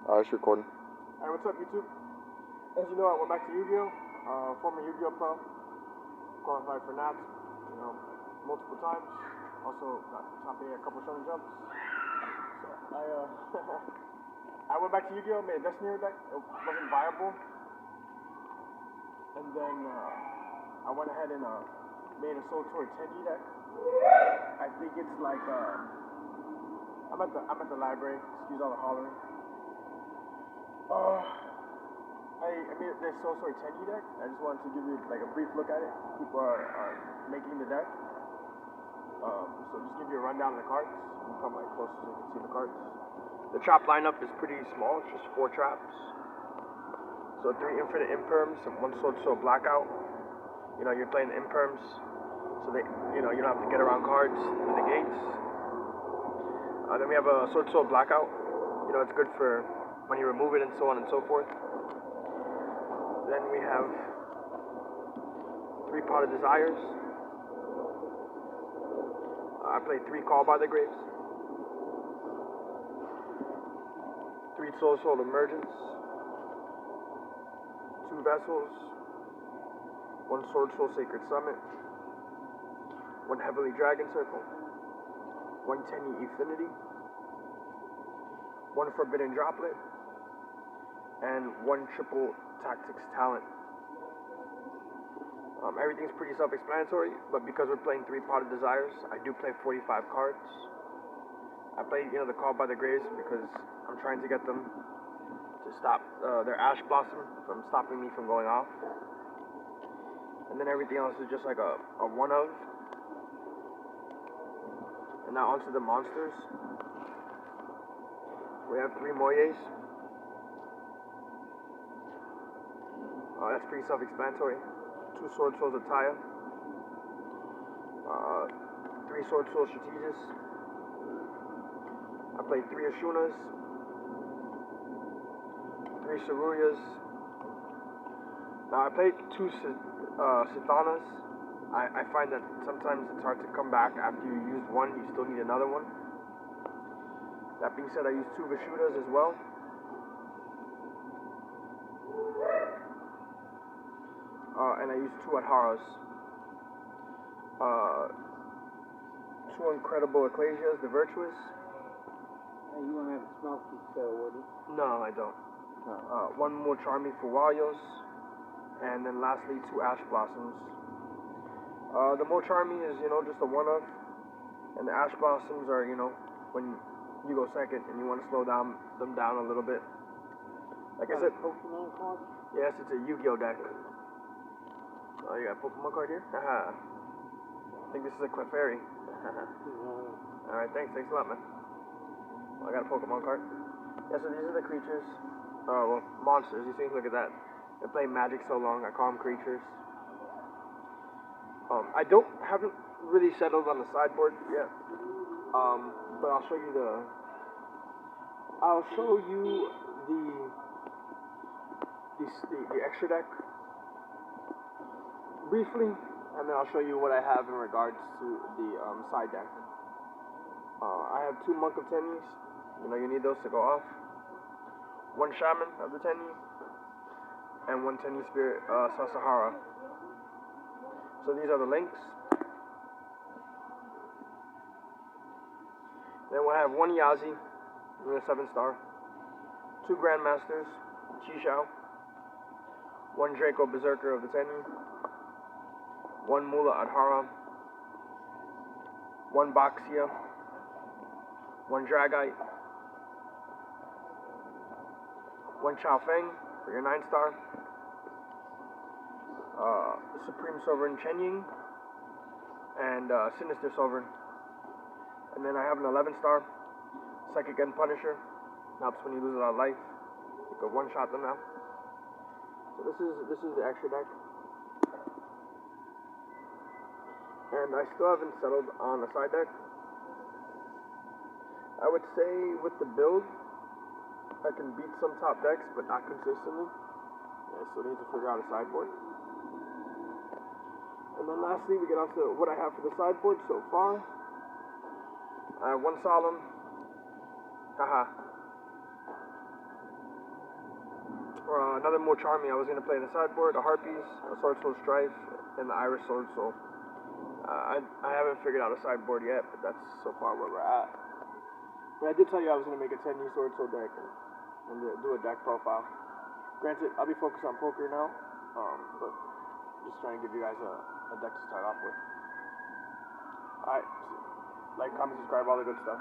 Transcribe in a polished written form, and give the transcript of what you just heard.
It's recording. Hey, what's up, YouTube? As you know, I went back to Yu-Gi-Oh! Former Yu-Gi-Oh! Pro. Qualified for Nats, multiple times. Also got top 8 a couple shonen jumps. So I went back to Yu-Gi-Oh! Made a Destiny deck. It wasn't viable. And then I went ahead and made a Swordsoul Tenyi deck. I think it's like I'm at the library. Excuse all the hollering. I mean, there's Swordsoul Tenyi deck. I just wanted to give you like a brief look at it. People are making the deck. So just give you a rundown of the cards. You come like closer so you can see the cards. The trap lineup is pretty small. It's just 4 traps. So 3 infinite imperms and 1 Swordsoul blackout. You know, you're playing the imperms, so they, you don't have to get around cards and the gates. Then we have a Swordsoul blackout. You know, it's good for when you remove it and so on and so forth. Then we have 3 Pot of Desires. I play 3 Call by the Graves. 3 Swordsoul Emergence. 2 Vessels. 1 Swordsoul Sacred Summit. 1 Heavenly Dragon Circle. 1 Tenyi Infinity. 1 Forbidden Droplet. And 1 Triple Tactics Talent. Everything's pretty self-explanatory, but because we're playing 3 Pot of Desires, I do play 45 cards. I play, the Call by the Graves because I'm trying to get them to stop their Ash Blossom from stopping me from going off. And then everything else is just like a one of. And now onto the monsters. We have 3 Moyes. That's pretty self-explanatory. 2 Swordsoul Ataya. 3 Swordsoul Strategis. I played 3 Ashunas. 3 Saruyas. Now I played 2 Sithanas. I find that sometimes it's hard to come back after you used one, you still need another one. That being said, I used 2 Vishuddhas as well. And I used 2 Adharas. 2 Incredible Ecclesias, the Virtuous. Hey, you won't have to smoke these, would you? No, I don't. 1 more Charmy for Walios. And then lastly, 2 Ash Blossoms. The Mo Charmy is, just a one-of. And the Ash Blossoms are, when you go second and you want to slow them down a little bit. Like I said, Pokemon card? yes, it's a Yu-Gi-Oh deck. Oh, you got a Pokemon card here? Haha. I think this is a Clefairy. Alright, thanks a lot, man. Well, I got a Pokemon card. Yeah, so these are the creatures. Well, monsters. You see, look at that. They play Magic so long, I call them creatures. I haven't really settled on the sideboard yet. But I'll show you the extra deck briefly, and then I'll show you what I have in regards to the side deck. I have 2 Monk of Tenyis. You need those to go off. 1 Shaman of the Tenyi, and 1 Tenyi Spirit Sasahara. So these are the links. Then we'll have 1 Yazi, 7-star. 2 Grandmasters, Chishao. 1 Draco Berserker of the Tenyi. 1 Mula Adhara. 1 Baxia. 1 Dragite. 1 Chao Feng for your 9-star. Supreme Sovereign Chenying. And Sinister Sovereign. And then I have an 11-star Psychic End Punisher. Helps when you lose a lot of life. You can one-shot them now. So this is the extra deck. And I still haven't settled on a side deck. I would say with the build, I can beat some top decks, but not consistently. Yeah, so I need to figure out a sideboard. And then lastly, we get on to what I have for the sideboard so far. I have 1 Solemn. Haha. another Mo Charming. I was gonna play the sideboard, a Harpies, a Swordsoul Strife, and the Irish Swordsoul. I haven't figured out a sideboard yet, but that's so far where we're at. But I did tell you I was gonna make a Tenyi Swordsoul deck and do a deck profile. Granted, I'll be focused on poker now, but just trying to give you guys a deck to start off with. Alright, like, comment, subscribe, all the good stuff.